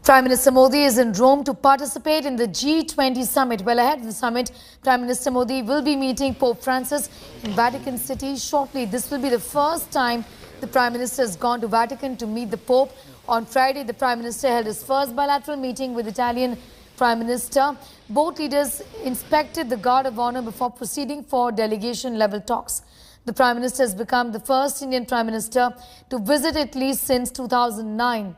Prime Minister Modi is in Rome to participate in the G20 summit. Well ahead of the summit, Prime Minister Modi will be meeting Pope Francis in Vatican City shortly. This will be the first time the Prime Minister has gone to Vatican to meet the Pope. On Friday, the Prime Minister held his first bilateral meeting with Italian Prime Minister. Both leaders inspected the Guard of Honor before proceeding for delegation-level talks. The Prime Minister has become the first Indian Prime Minister to visit Italy since 2009.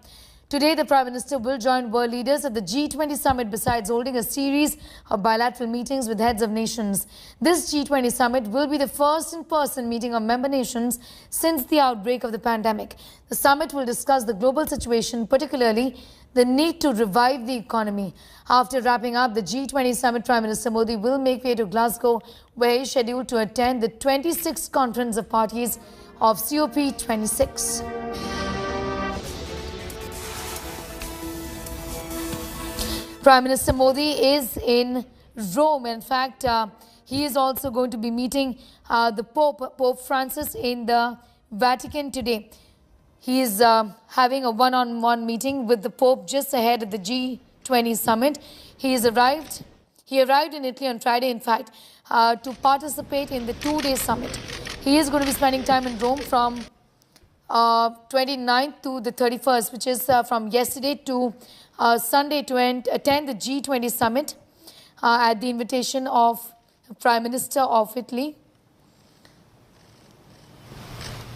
Today, the Prime Minister will join world leaders at the G20 summit besides holding a series of bilateral meetings with heads of nations. This G20 summit will be the first in-person meeting of member nations since the outbreak of the pandemic. The summit will discuss the global situation, particularly the need to revive the economy. After wrapping up the G20 summit, Prime Minister Modi will make way to Glasgow, where he is scheduled to attend the 26th Conference of Parties of COP26. Prime Minister Modi is in Rome. In fact, he is also going to be meeting the Pope Francis in the Vatican today. He is having a one-on-one meeting with the Pope just ahead of the G20 summit. He arrived in Italy on Friday, in fact, to participate in the two-day summit. He is going to be spending time in Rome from 29th to the 31st, which is from yesterday to Sunday, to attend the G20 summit at the invitation of Prime Minister of Italy.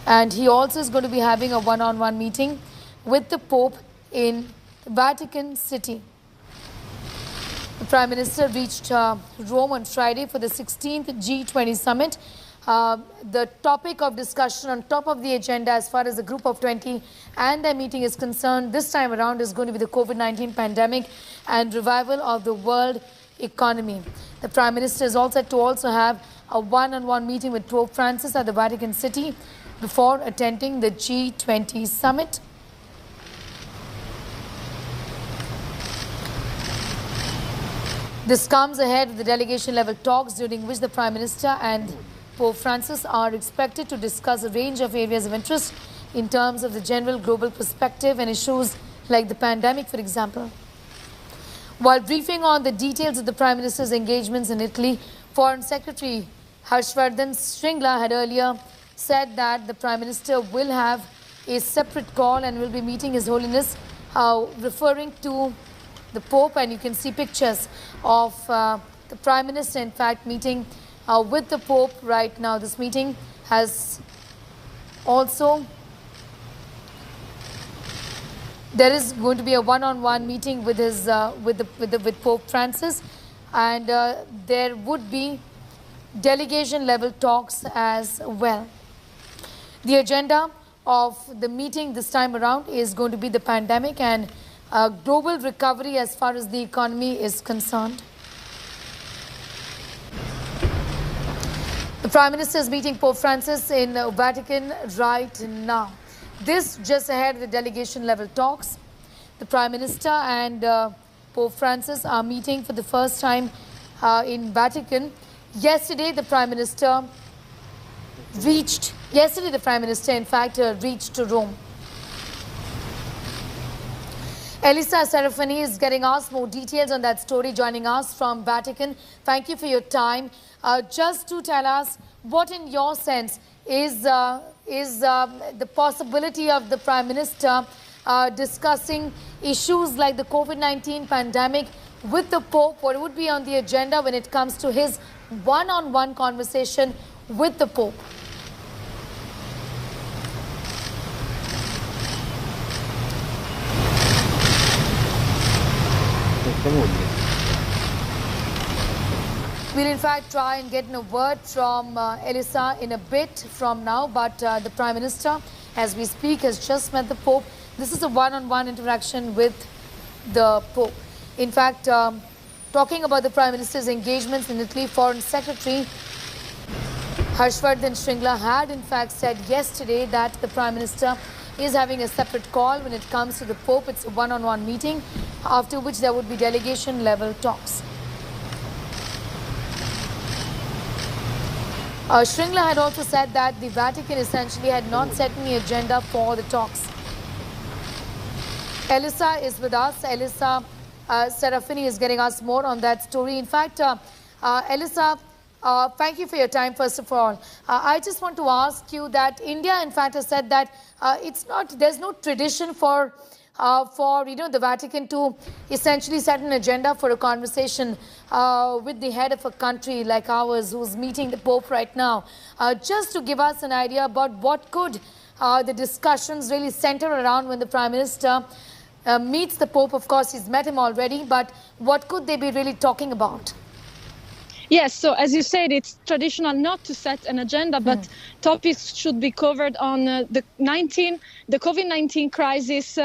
And he also is going to be having a one-on-one meeting with the Pope in Vatican City. The Prime Minister reached Rome on Friday for the 16th G20 summit. The topic of discussion on top of the agenda as far as the Group of 20 and their meeting is concerned this time around is going to be the COVID-19 pandemic and revival of the world economy. The Prime Minister is also to have a one-on-one meeting with Pope Francis at the Vatican City before attending the G20 summit. This comes ahead of the delegation-level talks during which the Prime Minister and Pope Francis are expected to discuss a range of areas of interest in terms of the general global perspective and issues like the pandemic, for example. While briefing on the details of the Prime Minister's engagements in Italy, Foreign Secretary Harshvardhan Shringla had earlier said that the Prime Minister will have a separate call and will be meeting His Holiness, referring to the Pope, and you can see pictures of the Prime Minister, in fact, meeting with the Pope right now. This meeting has also, there is going to be a one-on-one meeting with his with Pope Francis, and there would be delegation-level talks as well. The agenda of the meeting this time around is going to be the pandemic and global recovery as far as the economy is concerned. The Prime Minister is meeting Pope Francis in Vatican right now. This just ahead of the delegation-level talks. The Prime Minister and Pope Francis are meeting for the first time in Vatican. Yesterday, the Prime Minister, in fact, reached Rome. Elisa Serafini is getting us more details on that story, joining us from Vatican. Thank you for your time. Just to tell us, what in your sense is the possibility of the Prime Minister discussing issues like the COVID-19 pandemic with the Pope? What would be on the agenda when it comes to his one-on-one conversation with the Pope? We'll in fact try and get a word from Elisa in a bit from now, but the Prime Minister, as we speak, has just met the Pope. This is a one-on-one interaction with the Pope. In fact, talking about the Prime Minister's engagements in Italy, Foreign Secretary Harshvardhan Shringla had in fact said yesterday that the Prime Minister is having a separate call when it comes to the Pope. It's a one-on-one meeting, after which there would be delegation-level talks. Shringla had also said that the Vatican essentially had not set any agenda for the talks. Elisa is with us. Elisa Serafini is getting us more on that story. In fact, Elisa, thank you for your time, first of all. I just want to ask you that India, in fact, has said that there's no tradition for the Vatican to essentially set an agenda for a conversation with the head of a country like ours who's meeting the Pope right now. Just to give us an idea about what could the discussions really center around when the Prime Minister meets the Pope. Of course, he's met him already, but what could they be really talking about? Yes, so as you said, it's traditional not to set an agenda, but topics should be covered on the COVID-19 crisis, the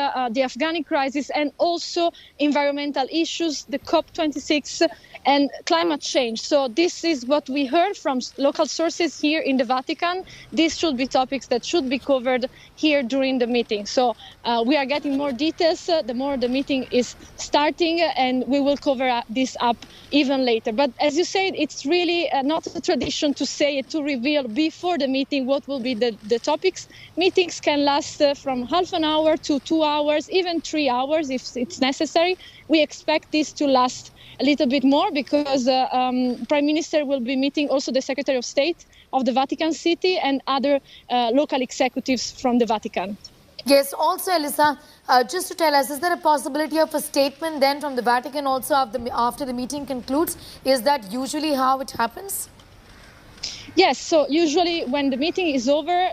Afghani crisis, and also environmental issues, the COP26, and climate change. So this is what we heard from local sources here in the Vatican. These should be topics that should be covered here during the meeting. So we are getting more details the more the meeting is starting, and we will cover this up even later. But as you said, it's really not a tradition to say it, to reveal before the meeting what will be the topics. Meetings can last from half an hour to 2 hours, even 3 hours if it's necessary. We expect this to last a little bit more because Prime Minister will be meeting also the Secretary of State of the Vatican City and other local executives from the Vatican. Yes, also, Elisa, just to tell us, is there a possibility of a statement then from the Vatican also after the meeting concludes? Is that usually how it happens? Yes, so usually when the meeting is over,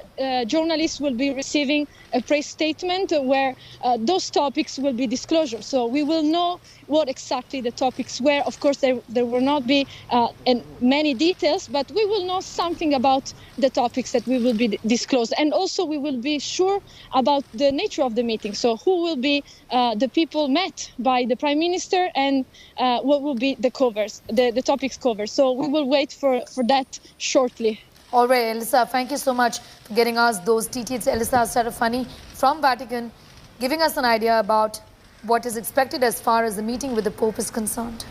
journalists will be receiving a press statement where those topics will be disclosed. So we will know what exactly the topics were. Of course, there will not be many details, but we will know something about the topics that we will be disclosed. And also we will be sure about the nature of the meeting. So who will be the people met by the Prime Minister and what will be the covers, the topics covered. So we will wait for that shortly. All right, Elisa, thank you so much for getting us those details. Elisa Serafini from Vatican, giving us an idea about what is expected as far as the meeting with the Pope is concerned.